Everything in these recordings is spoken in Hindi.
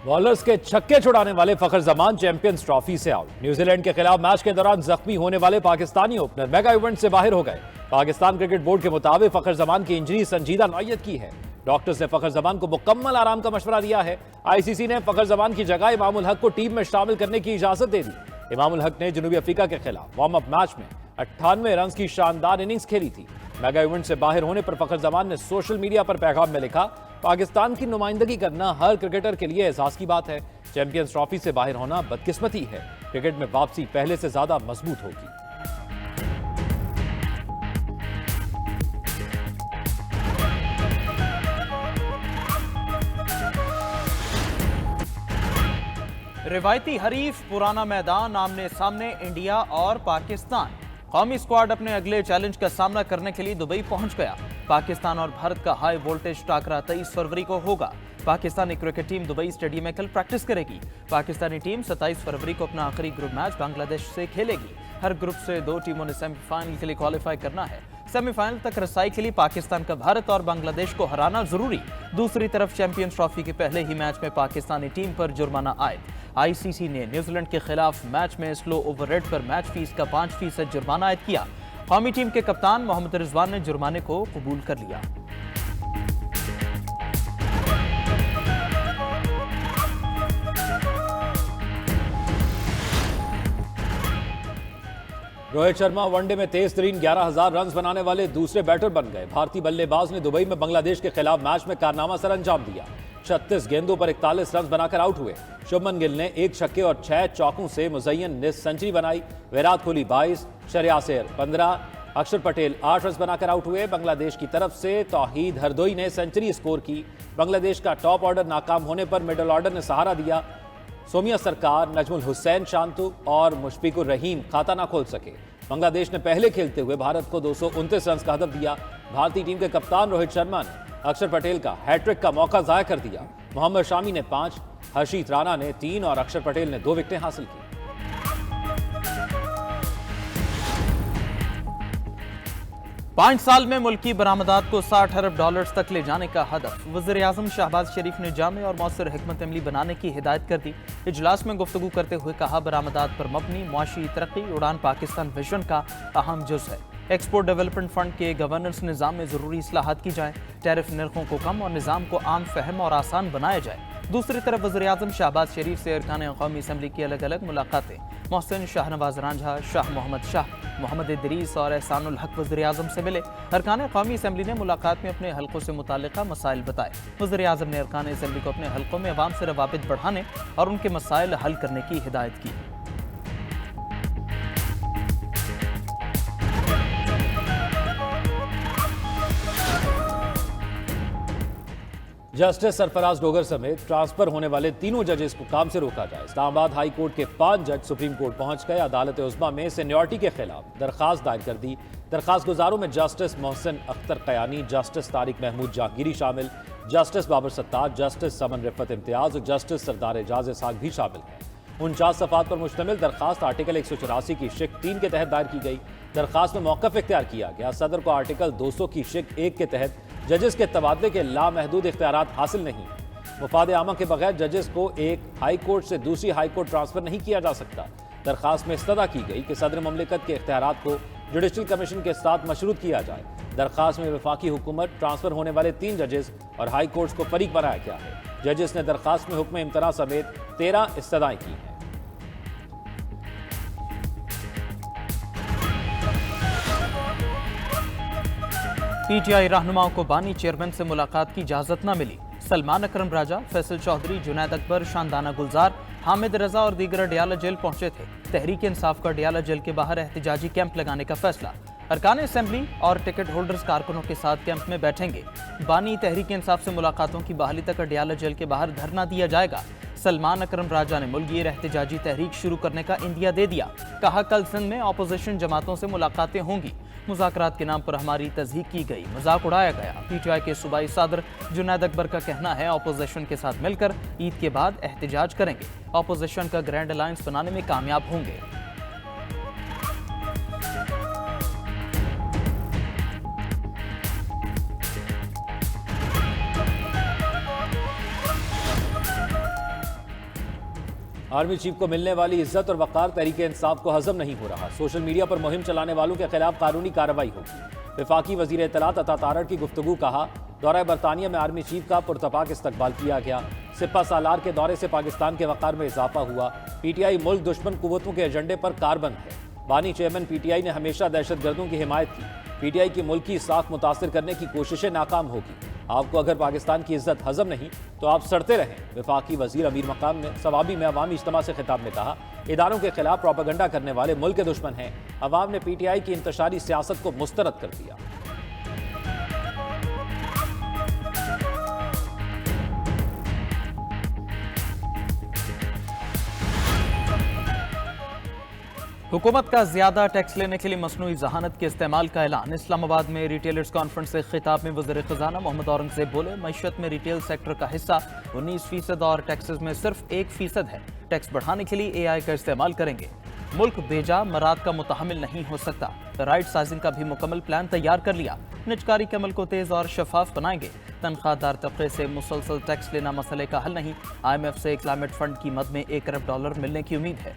बॉलर्स के छक्के छुड़ाने वाले फखर जमान चैंपियंस ट्रॉफी से आउट। न्यूजीलैंड के खिलाफ मैच के दौरान जख्मी होने वाले पाकिस्तानी ओपनर मेगा इवेंट से बाहर हो गए। पाकिस्तान क्रिकेट बोर्ड के मुताबिक फखर जमान की इंजरी संजीदा नौयत की है। डॉक्टर्स ने फखर जमान को मुकम्मल आराम का मशवरा दिया है। आईसीसी ने फखर जमान की जगह इमामुल हक को टीम में शामिल करने की इजाजत दे दी। इमामुल हक ने जनूबी अफ्रीका के खिलाफ वार्म अप मैच में 98 रन की शानदार इनिंग्स खेली थी। मेगा इवेंट से बाहर होने पर फखर जमान ने सोशल मीडिया पर पैगाम में लिखा, पाकिस्तान की नुमाइंदगी करना हर क्रिकेटर के लिए एहसास की बात है। चैंपियंस ट्रॉफी से बाहर होना बदकिस्मती है। क्रिकेट में वापसी पहले से ज्यादा मजबूत होगी। रिवायती हरीफ, पुराना मैदान, आमने सामने इंडिया और पाकिस्तान। कौमी स्क्वाड अपने अगले चैलेंज का सामना करने के लिए दुबई पहुंच गया। पाकिस्तान और भारत का हाई वोल्टेज टाकरा 23 फरवरी को होगा। Pakistani cricket team Dubai stadium में कल प्रैक्टिस करेगी। पाकिस्तानी टीम 27 फरवरी को अपना आखिरी ग्रुप मैच बांग्लादेश से खेलेगी। हर ग्रुप से 2 टीमों ने सेमीफाइनल के लिए क्वालिफाई करना है। सेमीफाइनल तक रसाई के लिए पाकिस्तान का भारत और बांग्लादेश को हराना जरूरी। दूसरी तरफ चैंपियंस ट्रॉफी के पहले ही मैच में पाकिस्तानी टीम पर जुर्माना आयद। आईसीसी ने न्यूजीलैंड के खिलाफ मैच में स्लो ओवर रेट पर मैच फीस का 5% जुर्माना आयद किया। कौमी टीम के कप्तान मोहम्मद रिजवान ने जुर्माने को कबूल कर लिया। रोहित शर्मा वनडे में तेज तरीन 11,000 रन बनाने वाले दूसरे बैटर बन गए। भारतीय बल्लेबाज ने दुबई में बांग्लादेश के खिलाफ मैच में कारनामा सर अंजाम दिया। 36 गेंदों पर 41 रन बनाकर आउट हुए। शुभमन गिल ने 1 छक्के और 6 चौकों से मुज़य्यन ने सेंचुरी बनाई। विराट कोहली 22, शरियासेर 15, अक्षर पटेल 8 रन बनाकर आउट हुए। बांग्लादेश की तरफ से तौहीद हरदोई ने सेंचुरी स्कोर की। बांग्लादेश का टॉप ऑर्डर नाकाम होने पर मिडल ऑर्डर ने सहारा दिया। सोमिया सरकार, नजमुल हुसैन शांतु और मुशफिकुर रहीम खाता ना खोल सके। बांग्लादेश ने पहले खेलते हुए भारत को 229 रन का हदफ दिया। भारतीय टीम के कप्तान रोहित शर्मा ने अक्षर पटेल का हैट्रिक का मौका जाया कर दिया। मोहम्मद शामी ने 5, हर्षित राणा ने 3 और अक्षर पटेल ने 2 विकेटें हासिल की। 5 साल में मुल्की बरामदात को 60 अरब डॉलर्स तक ले जाने का हदफ। वज़ीर आज़म शहबाज शरीफ ने जामे और मौसर हिकमत अमली बनाने की हिदायत कर दी। इजलास में गुफ्तगू करते हुए कहा, बरामदात पर मबनी मुआशी तरक्की उड़ान पाकिस्तान विजन का अहम जुज़ है। एक्सपोर्ट डेवलपमेंट फंड के गवर्नेंस निज़ाम में ज़रूरी इस्लाहात की जाए। टैरिफ नरखों को कम और निज़ाम को आम फहम और आसान बनाया जाए। दूसरी तरफ वज़ीर आज़म शहबाज शरीफ से अरकान कौमी असम्बली की अलग अलग मुलाकातें। मोहसिन शाहनवाज रांझा, शाह मोहम्मद शाह, मोहम्मद इदरीस और एहसानुल हक वज़ीर आज़म से मिले। अरकान कौमी असम्बली ने मुलाकात में अपने हल्कों से मुताल्लिक़ा मसाइल बताए। वज़ीर आज़म ने अरकान असम्बली को अपने हल्कों में अवाम से रवाबित बढ़ाने और उनके मसाइल हल करने की हिदायत की। जस्टिस सरफराज डोगर समेत ट्रांसफर होने वाले तीनों जजेस को काम से रोका जाए। इस्लामाबाद हाई कोर्ट के 5 जज सुप्रीम कोर्ट पहुंच गए। अदालत उज़्मा में सीनियरिटी के खिलाफ दरखास्त दायर कर दी। दरखास्त गुजारों में जस्टिस मोहसिन अख्तर कयानी, जस्टिस तारिक महमूद जहांगीरी शामिल, जस्टिस बाबर सत्तार, जस्टिस समन रिफत इम्तियाज और जस्टिस सरदार एजाज इसाक भी शामिल हैं। 49 सफ़ात पर मुश्तमिल दरखास्त आर्टिकल 184 की शिक 3 के तहत दायर की गई। दरखास्त में मौक़िफ़ इख्तियार किया गया। सदर को आर्टिकल 200 की शिक 1 के तहत जजेस के तबादले के लामहदूद इख्तियारात हासिल नहीं। मुफाद आमा के बगैर जजेस को एक हाई कोर्ट से दूसरी हाई कोर्ट ट्रांसफर नहीं किया जा सकता। दरखास्त में इस्तदा की गई कि सदर ममलिकत के इख्तियारात को जुडिशल कमीशन के साथ मशरूत किया जाए। दरखास्त में वफाकी हुकूमत, ट्रांसफर होने वाले 3 जजेस और हाई कोर्ट्स को फरीक बनाया गया है। जजेस ने दरखास्त में हुक्म इम्तना समेत 13 इस्तदाएं की हैं। पीटीआई रहनुमाओं को बानी चेयरमैन से मुलाकात की इजाजत न मिली। सलमान अकरम राजा, फैसल चौधरी, जुनैद अकबर, शानदाना गुलजार, हामिद रजा और दीगर अडियाला जेल पहुंचे थे। तहरीक इंसाफ का अडियाला जेल के बाहर एहतिजाजी कैंप लगाने का फैसला। अरकान असेंबली और टिकट होल्डर्स कारकुनों के साथ कैंप में बैठेंगे। बानी तहरीक इंसाफ से मुलाकातों की बहाली तक अडियाला जेल के बाहर धरना दिया जाएगा। सलमान अकरम राजा ने मुल्कीर एहतिजाजी तहरीक शुरू करने का इंदिया दे दिया। कहा, कल सिंध में अपोजिशन जमातों से मुलाकातें होंगी। मुज़ाकरात के नाम पर हमारी तज़हीक की गई, मजाक उड़ाया गया। पीटीआई के सूबाई सदर जुनैद अकबर का कहना है, अपोजिशन के साथ मिलकर ईद के बाद एहतिजाज करेंगे। अपोजिशन का ग्रैंड अलायंस बनाने में कामयाब होंगे। आर्मी चीफ को मिलने वाली इज्जत और वकार तहरीक इंसाफ को हजम नहीं हो रहा। सोशल मीडिया पर मुहिम चलाने वालों के खिलाफ कानूनी कार्रवाई होगी। वफाकी वजीर इत्तलात अता तारड़ की गुफ्तगू। कहा, दौरा बरतानिया में आर्मी चीफ का पुरतपाक इस्तकबाल किया गया। सिपा सालार के दौरे से पाकिस्तान के वकार में इजाफा हुआ। पीटीआई मुल्क दुश्मन कुव्वतों के एजेंडे पर कारबंद है। बानी चेयरमैन पीटीआई ने हमेशा दहशतगर्दों की हिमायत की। पीटीआई की मुल्की साख मुतासिर करने की कोशिशें नाकाम होगी। आपको अगर पाकिस्तान की इज्जत हजम नहीं तो आप सड़ते रहें। वफाकी वजीर अमीर मकाम ने सवाबी में अवामी इज्तिमा से खिताब में कहा, इदारों के खिलाफ प्रोपेगेंडा करने वाले मुल्क के दुश्मन हैं। अवाम ने पीटीआई की इंतशारी सियासत को मुस्तरद कर दिया। हुकूमत का ज्यादा टैक्स लेने के लिए मसनूई जहानत के इस्तेमाल का ऐलान। इस्लामाबाद में रिटेलर्स कॉन्फ्रेंस से खिताब में वज़ीर ख़ज़ाना मोहम्मद औरंगज़ेब बोले, मईशत में रिटेल सेक्टर का हिस्सा 19% और टैक्सेस में सिर्फ 1% है। टैक्स बढ़ाने के लिए AI का इस्तेमाल करेंगे। मुल्क बेजा मराद का मुतहमिल नहीं हो सकता। राइट साइजिंग का भी मुकम्मल प्लान तैयार कर लिया। निजकारी के अमल को तेज और शफाफ बनाएंगे। तनख्वाहदार तबके से मुसलसल टैक्स लेना मसले का हल नहीं। IMF से क्लाइमेट फंड की मद में $1 अरब मिलने की उम्मीद है।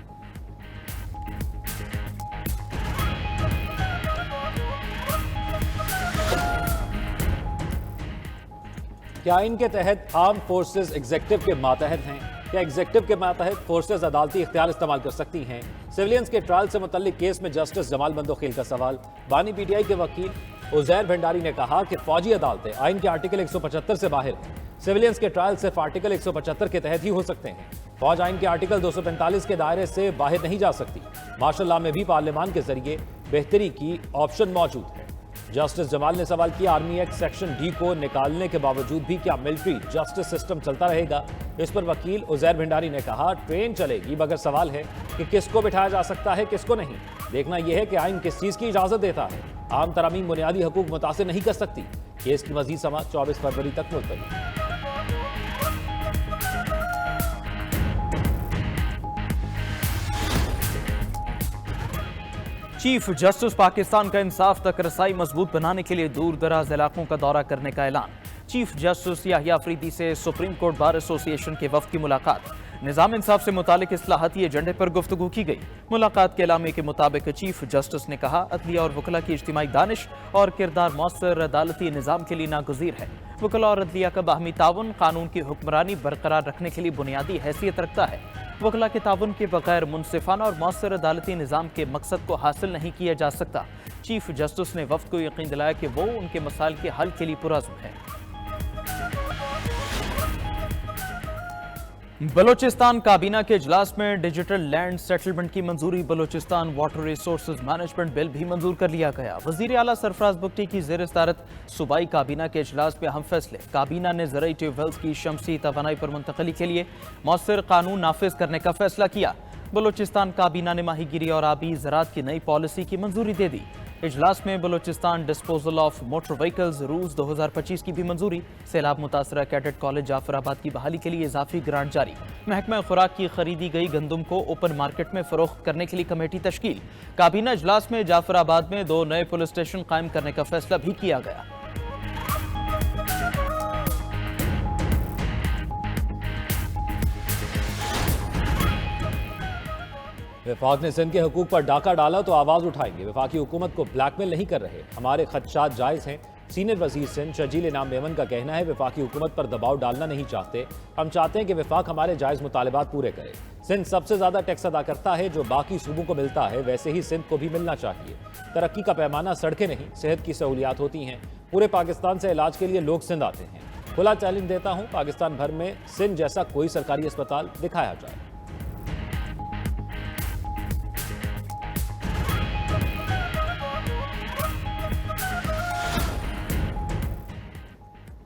क्या इनके तहत आर्म फोर्सेस एग्जेक्टिव के मातहत हैं? क्या एग्जेक्टिव के मातहत फोर्सेस अदालती इख्तियार इस्तेमाल कर सकती हैं? सिविलियंस के ट्रायल से मुतल्लिक केस में जस्टिस जमाल बंदोखेल का सवाल। बानी पीटीआई के वकील उजैर भंडारी ने कहा कि फौजी अदालतें आइन के आर्टिकल 175 से बाहर हैं। सिविलियंस के ट्रायल सिर्फ आर्टिकल 175 के तहत ही हो सकते हैं। फौज आइन के आर्टिकल 245 के दायरे से बाहर नहीं जा सकती। मार्शल लॉ में भी पार्लियामान के जरिए बेहतरी की ऑप्शन मौजूद है। जस्टिस जमाल ने सवाल किया, आर्मी एक्ट सेक्शन डी को निकालने के बावजूद भी क्या मिलिट्री जस्टिस सिस्टम चलता रहेगा? इस पर वकील उजैर भंडारी ने कहा, ट्रेन चलेगी, मगर सवाल है कि किसको बिठाया जा सकता है, किसको नहीं। देखना यह है कि आइन किस चीज की इजाजत देता है। आम तरामीम बुनियादी हकूक मुतासिर नहीं कर सकती। केस की मजीद समाअत 24 फरवरी तक मुलतवी। चीफ जस्टिस पाकिस्तान का इंसाफ तक रसाई मजबूत बनाने के लिए दूर दराज इलाकों का दौरा करने का ऐलान। चीफ जस्टिस याहिया अफरीदी से सुप्रीम कोर्ट बार एसोसिएशन के वफ्द की मुलाकात। निज़ाम इंसाफ से मुतालिक इस्लाहाती एजेंडे पर गुफ्तगू की गई। मुलाकात के एलामे के मुताबिक चीफ जस्टिस ने कहा, अदलिया और वकला की इज्तिमाई दानिश और किरदार मौसर अदालती निज़ाम के लिए नागुज़ीर है। वकला और अदलिया का बाहमी ताउन कानून की हुक्मरानी बरकरार रखने के लिए बुनियादी हैसियत रखता है। वकला के ताउन के बगैर मुनसिफाना और मौसर अदालती निज़ाम के मकसद को हासिल नहीं किया जा सकता। चीफ जस्टिस ने वफ्द को यकीन दिलाया कि वो उनके मसाइल के हल के लिए पुरअज़्म है। बलोचिस्तान काबीना के इजलास में डिजिटल लैंड सेटलमेंट की मंजूरी। Balochistan water resources management bill भी मंजूर कर लिया गया। वजीर आला सरफराज बुगटी की ज़ेर सदारत सूबाई काबीना के इजलास में अहम फैसले। काबीना ने ज़राई ट्यूबवेल्स की शमसी तवानाई पर मुंतकली के लिए मौसर कानून नाफिज करने का फैसला किया। बलोचिस्तान काबीना ने माहीगिरी और आबी ज़राअत की नई पॉलिसी की मंजूरी दे दी। इजलास में Balochistan disposal of motor vehicles rules 2025 की भी मंजूरी। सैलाब मुतासरा कैडेट कॉलेज जाफराबाद की बहाली के लिए इजाफी ग्रांट जारी। महकमा खुराक की खरीदी गई गंदम को ओपन मार्केट में फरोख्त करने के लिए कमेटी तश्कील। काबीना इजलास में जाफराबाद में 2 नए पुलिस स्टेशन कायम करने का फैसला भी किया गया। वफाक ने सिंध के हकूक पर डाका डाला तो आवाज उठाएंगे। वफाकी हुकूमत को ब्लैकमेल नहीं कर रहे, हमारे खदशात जायज हैं। सीनियर वजीर सिंध शर्जील इनाम मेमन का कहना है, वफाकी हुकूमत पर दबाव डालना नहीं चाहते, हम चाहते हैं कि वफाक हमारे जायज मुतालबात पूरे करे। सिंध सबसे ज्यादा टैक्स अदा करता है जो बाकी सूबों को मिलता है, वैसे ही सिंध को भी मिलना चाहिए। तरक्की का पैमाना सड़कें नहीं, सेहत की सहूलियात होती हैं। पूरे पाकिस्तान से इलाज के लिए लोग सिंध आते हैं। खुला चैलेंज देता हूँ, पाकिस्तान भर में सिंध जैसा कोई सरकारी अस्पताल दिखाया जाए।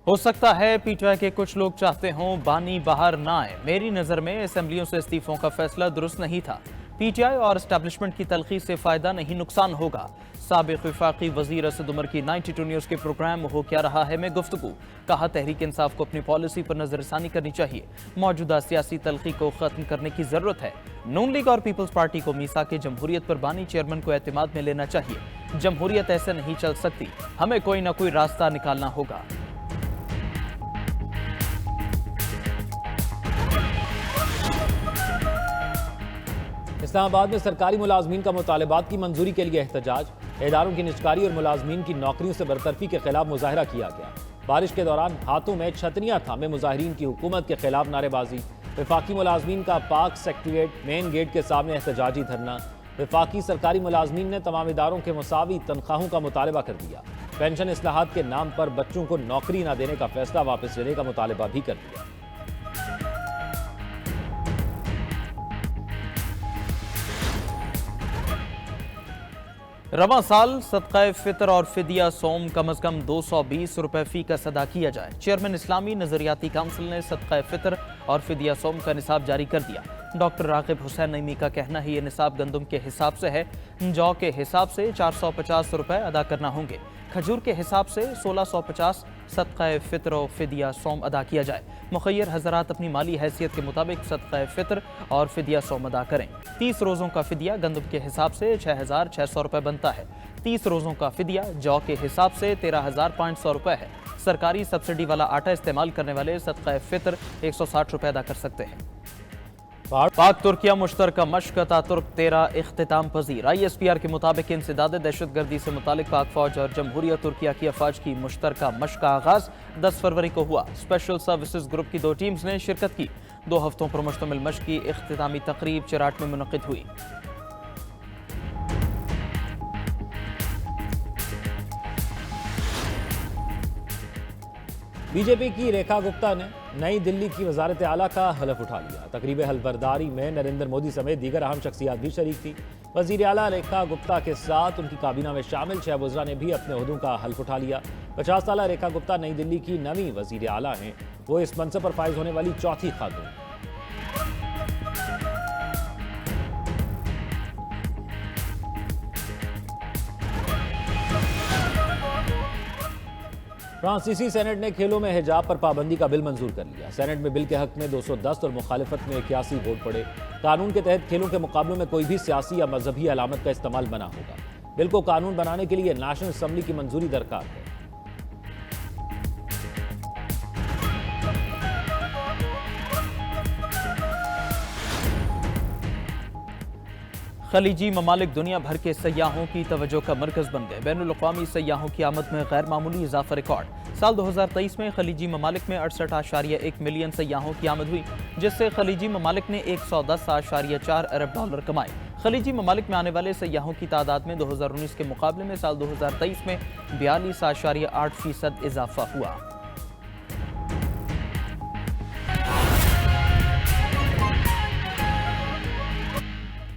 हो सकता है पीटीआई के कुछ लोग चाहते हों बानी बाहर ना आए। मेरी नज़र में असेंबलियों से इस्तीफों का फैसला दुरुस्त नहीं था। पीटीआई और एस्टैब्लिशमेंट की तलखी से फ़ायदा नहीं, नुकसान होगा। साबिक़ वफाकी वज़ीर असद उमर की 92 न्यूज़ के प्रोग्राम हो क्या रहा है में गुफ्तगू। कहा, तहरीक इंसाफ को अपनी पॉलिसी पर नज़रसानी करनी चाहिए। मौजूदा सियासी तलखी को ख़त्म करने की ज़रूरत है। नून लीग और पीपल्स पार्टी को मीसाक जमहूरियत पर बानी चेयरमैन को एतमाद में लेना चाहिए। जमहूरियत ऐसे नहीं चल सकती, हमें कोई ना कोई रास्ता निकालना होगा। इस्लामाबाद में सरकारी मुलाजमीन का मुतालबात की मंजूरी के लिए एहतजाज, इदारों की निजकारी और मुलाजमीन की नौकरियों से बरतरफी के खिलाफ मुजाहरा किया गया। बारिश के दौरान हाथों में छतरियां थामे मुजाहिरीन की हुकूमत के खिलाफ नारेबाजी। वफाकी मुलाजमीन का पाक सेक्रेटेरिएट मेन गेट के सामने एहतजाजी धरना। वफाकी सरकारी मुलाजमीन ने तमाम इदारों के मुसावी तनख्वाहों का मुतालबा कर दिया। पेंशन इस्लाहात के नाम पर बच्चों को नौकरी न देने का फैसला वापस लेने का मुतालबा भी कर दिया। रवां साल सदका फितर और फिदिया सोम कम अज कम 220 रुपए फी का अदा किया जाए। चेयरमैन इस्लामी नजरियाती काउंसिल ने सदका फितर और फिदिया सोम का निसाब जारी कर दिया। डॉक्टर रागिब हुसैन नईमी का कहना है ये निसाब गंदम के हिसाब से है, जौ के हिसाब से 450 रुपए अदा करना होंगे, खजूर के हिसाब से 1650 सदका फितर और फिदिया सोम अदा किया जाए। मुखय्यर हजरात अपनी माली हैसियत के मुताबिक सदका फितर और फिदिया सोम अदा करें। 30 रोज़ों का फिदिया गंदम के हिसाब से 6600 रुपए बनता है। 30 रोज़ों का फिदिया जौ के हिसाब से 13500 रुपए है। सरकारी सब्सिडी वाला आटा इस्तेमाल करने वाले सदका फितर 160 रुपए अदा कर सकते हैं। पाक तुर्किया मुश्तरका मश्क तुर्क 13 इख्तिताम पजीर। ISPR के मुताबिक इंसदाद दहशतगर्दी से मुतालिक पाक फौज और जमहूरिया तुर्किया की अफवाज की मुश्तरका मश्क का आगाज 10 फरवरी को हुआ। स्पेशल सर्विसेज ग्रुप की 2 टीम्स ने शिरकत की। 2 हफ्तों पर मुश्तमिल मश्क की इख्तितामी तकरीब चराट में मुनक़िद हुई। बीजेपी की रेखा गुप्ता ने नई दिल्ली की वजारत आला का हलफ उठा लिया। तकरीब हलफबरदारी में नरेंद्र मोदी समेत दीगर अहम शख्सियात भी शरीक थी। वजीर आला रेखा गुप्ता के साथ उनकी काबीना में शामिल 6 वज़रा ने भी अपने ओहदों का हल्फ उठा लिया। 50 साला रेखा गुप्ता नई दिल्ली की नवी वजीर आला हैं। वो इस मनसब पर फाइज होने वाली चौथी खातून। फ्रांसीसी सेनेट ने खेलों में हिजाब पर पाबंदी का बिल मंजूर कर लिया। सेनेट में बिल के हक में 210 और मुखालिफत में 81 वोट पड़े। कानून के तहत खेलों के मुकाबलों में कोई भी सियासी या मजहबी अलामत का इस्तेमाल मना होगा। बिल को कानून बनाने के लिए नेशनल असम्बली की मंजूरी दरकार है। खलीजी ममालिक दुनिया भर के सयाहों की तवज्जो का मरकज बन गए। बैनुल-अक़वामी सयाहों की आमद में गैर मामूली इजाफा रिकॉर्ड। साल 2023 में खलीजी ममालिक में 68.1 मिलियन सयाहों की आमद हुई, जिससे खलीजी ममालिक ने 110.4 अरब डॉलर कमाए। खलीजी ममालिक में आने वाले सयाहों की तादाद में 2019 के मुकाबले में साल 2023 में 42.8% इजाफा हुआ।